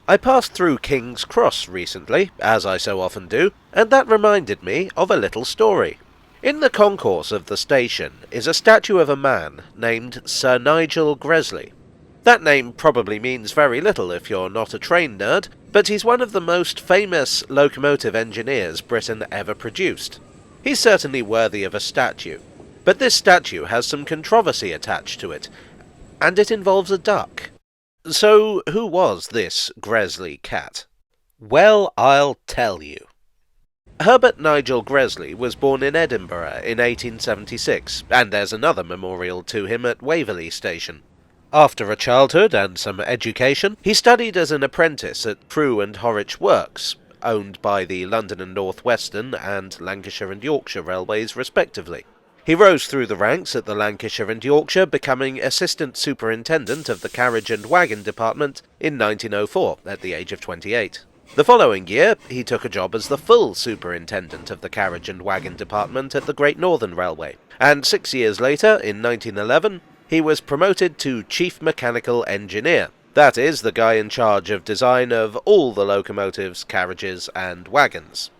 I passed through King's Cross recently, as I so often do, and that reminded me of a little story. In the concourse of the station is a statue of a man named Sir Nigel Gresle. That name probably means very little if you're not a train nerd, but he's one of the most famous locomotive engineers Britain ever produced. He's certainly worthy of a statue, but this statue has some controversy attached to it, and it involves a duck. So, who was this Gresle cat? Well, I'll tell you. Herbert Nigel Gresle was born in Edinburgh in 1876, and there's another memorial to him at Waverley Station. After a childhood and some education, he studied as an apprentice at Crewe and Horwich Works, owned by the London and North Western and Lancashire and Yorkshire Railways respectively. He rose through the ranks at the Lancashire and Yorkshire, becoming Assistant Superintendent of the Carriage and Wagon Department in 1904 at the age of 28. The following year, he took a job as the full Superintendent of the Carriage and Wagon Department at the Great Northern Railway, and 6 years later, in 1911, he was promoted to Chief Mechanical Engineer. That is, the guy in charge of design of all the locomotives, carriages, and wagons.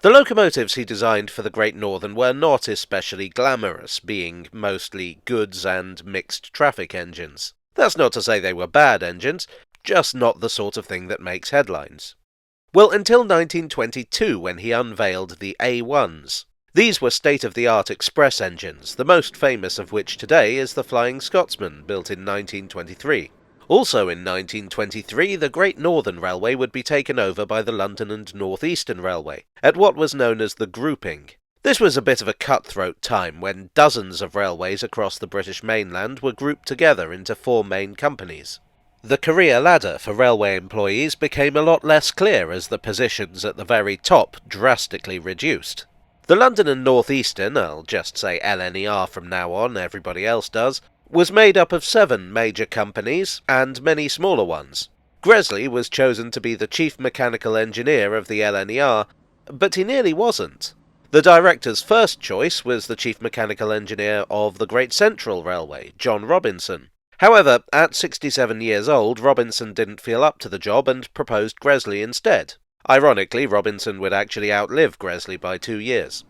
The locomotives he designed for the Great Northern were not especially glamorous, being mostly goods and mixed traffic engines. That's not to say they were bad engines, just not the sort of thing that makes headlines. Well, until 1922, when he unveiled the A1s. These were state-of-the-art express engines, the most famous of which today is the Flying Scotsman, built in 1923. Also in 1923, the Great Northern Railway would be taken over by the London and North Eastern Railway, at what was known as the grouping. This was a bit of a cutthroat time when dozens of railways across the British mainland were grouped together into 4 main companies. The career ladder for railway employees became a lot less clear as the positions at the very top drastically reduced. The London and North Eastern, I'll just say LNER from now on, everybody else does, was made up of 7 major companies and many smaller ones. Gresle was chosen to be the chief mechanical engineer of the LNER, but he nearly wasn't. The director's first choice was the chief mechanical engineer of the Great Central Railway, John Robinson. However, at 67 years old, Robinson didn't feel up to the job and proposed Gresle instead. Ironically, Robinson would actually outlive Gresle by 2 years.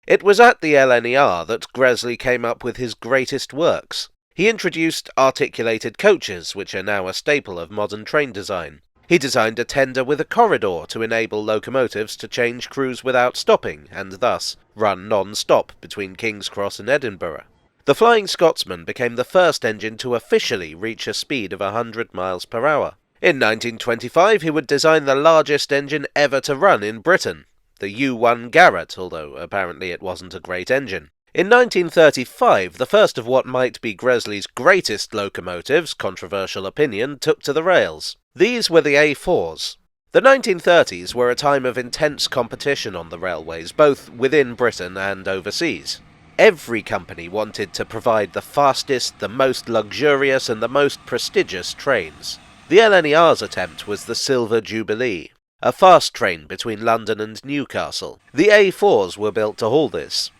It was at the LNER that Gresle came up with his greatest works. He introduced articulated coaches, which are now a staple of modern train design. He designed a tender with a corridor to enable locomotives to change crews without stopping, and thus run non-stop between King's Cross and Edinburgh. The Flying Scotsman became the first engine to officially reach a speed of 100 miles per hour. In 1925 he would design the largest engine ever to run in Britain, the U1 Garratt, although apparently it wasn't a great engine. In 1935, the first of what might be Gresle's greatest locomotives, controversial opinion, took to the rails. These were the A4s. The 1930s were a time of intense competition on the railways, both within Britain and overseas. Every company wanted to provide the fastest, the most luxurious, and the most prestigious trains. The LNER's attempt was the Silver Jubilee, a fast train between London and Newcastle. The A4s were built to haul this.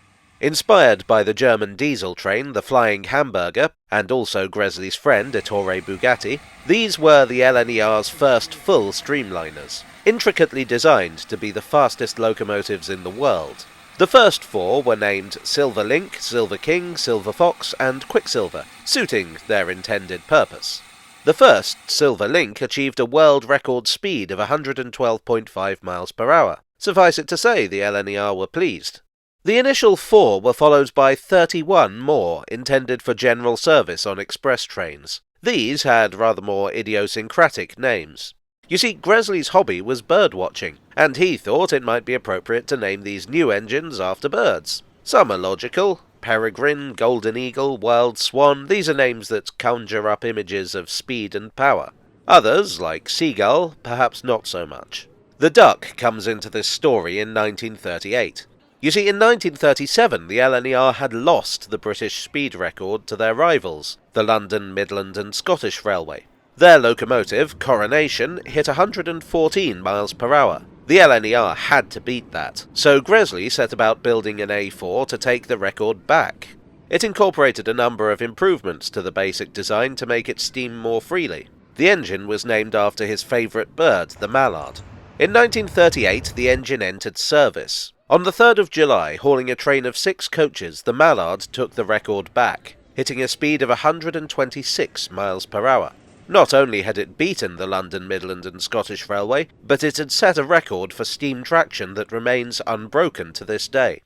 Inspired by the German diesel train, the Flying Hamburger, and also Gresle's friend Ettore Bugatti, these were the LNER's first full streamliners, intricately designed to be the fastest locomotives in the world. The first 4 were named Silver Link, Silver King, Silver Fox, and Quicksilver, suiting their intended purpose. The first, Silver Link, achieved a world record speed of 112.5 miles per hour. Suffice it to say, the LNER were pleased. The initial 4 were followed by 31 more, intended for general service on express trains. These had rather more idiosyncratic names. You see, Gresle's hobby was bird-watching, and he thought it might be appropriate to name these new engines after birds. Some are logical. Peregrine, Golden Eagle, Wild Swan, these are names that conjure up images of speed and power. Others, like Seagull, perhaps not so much. The duck comes into this story in 1938. You see, in 1937 the LNER had lost the British speed record to their rivals, the London, Midland and Scottish Railway. Their locomotive, Coronation, hit 114 miles per hour. The LNER had to beat that, so Gresle set about building an A4 to take the record back. It incorporated a number of improvements to the basic design to make it steam more freely. The engine was named after his favourite bird, the mallard. In 1938, the engine entered service. On the 3rd of July, hauling a train of 6 coaches, the Mallard took the record back, hitting a speed of 126 miles per hour. Not only had it beaten the London, Midland and Scottish Railway, but it had set a record for steam traction that remains unbroken to this day.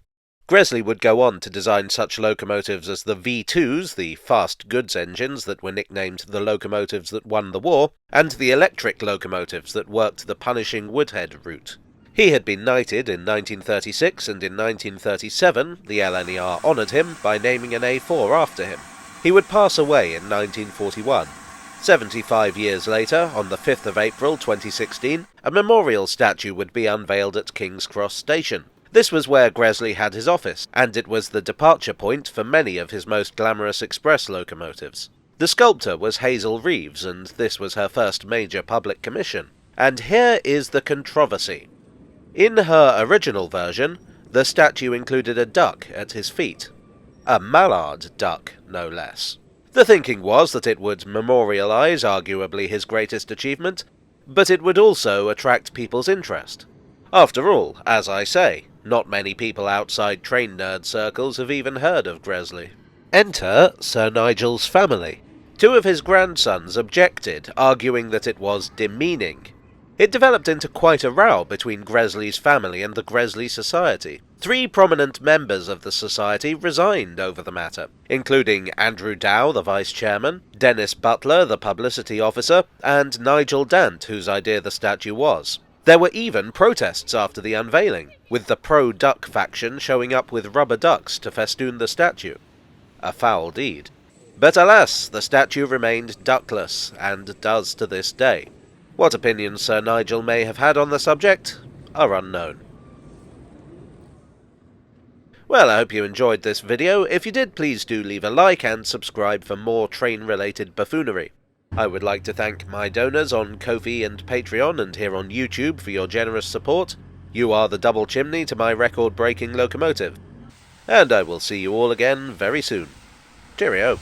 Gresle would go on to design such locomotives as the V2s, the fast goods engines that were nicknamed the locomotives that won the war, and the electric locomotives that worked the punishing Woodhead route. He had been knighted in 1936, and in 1937 the LNER honoured him by naming an A4 after him. He would pass away in 1941. 75 years later, on the 5th of April 2016, a memorial statue would be unveiled at King's Cross Station. This was where Gresle had his office, and it was the departure point for many of his most glamorous express locomotives. The sculptor was Hazel Reeves, and this was her first major public commission. And here is the controversy. In her original version, the statue included a duck at his feet. A mallard duck, no less. The thinking was that it would memorialize arguably his greatest achievement, but it would also attract people's interest. After all, as I say, not many people outside train nerd circles have even heard of Gresle. Enter Sir Nigel's family. 2 of his grandsons objected, arguing that it was demeaning. It developed into quite a row between Gresle's family and the Gresle Society. 3 prominent members of the society resigned over the matter, including Andrew Dow, the vice-chairman, Dennis Butler, the publicity officer, and Nigel Dant, whose idea the statue was. There were even protests after the unveiling, with the pro-duck faction showing up with rubber ducks to festoon the statue. A foul deed. But alas, the statue remained duckless, and does to this day. What opinions Sir Nigel may have had on the subject are unknown. Well, I hope you enjoyed this video. If you did, please do leave a like and subscribe for more train-related buffoonery. I would like to thank my donors on Ko-fi and Patreon and here on YouTube for your generous support. You are the double chimney to my record-breaking locomotive. And I will see you all again very soon. Cheerio.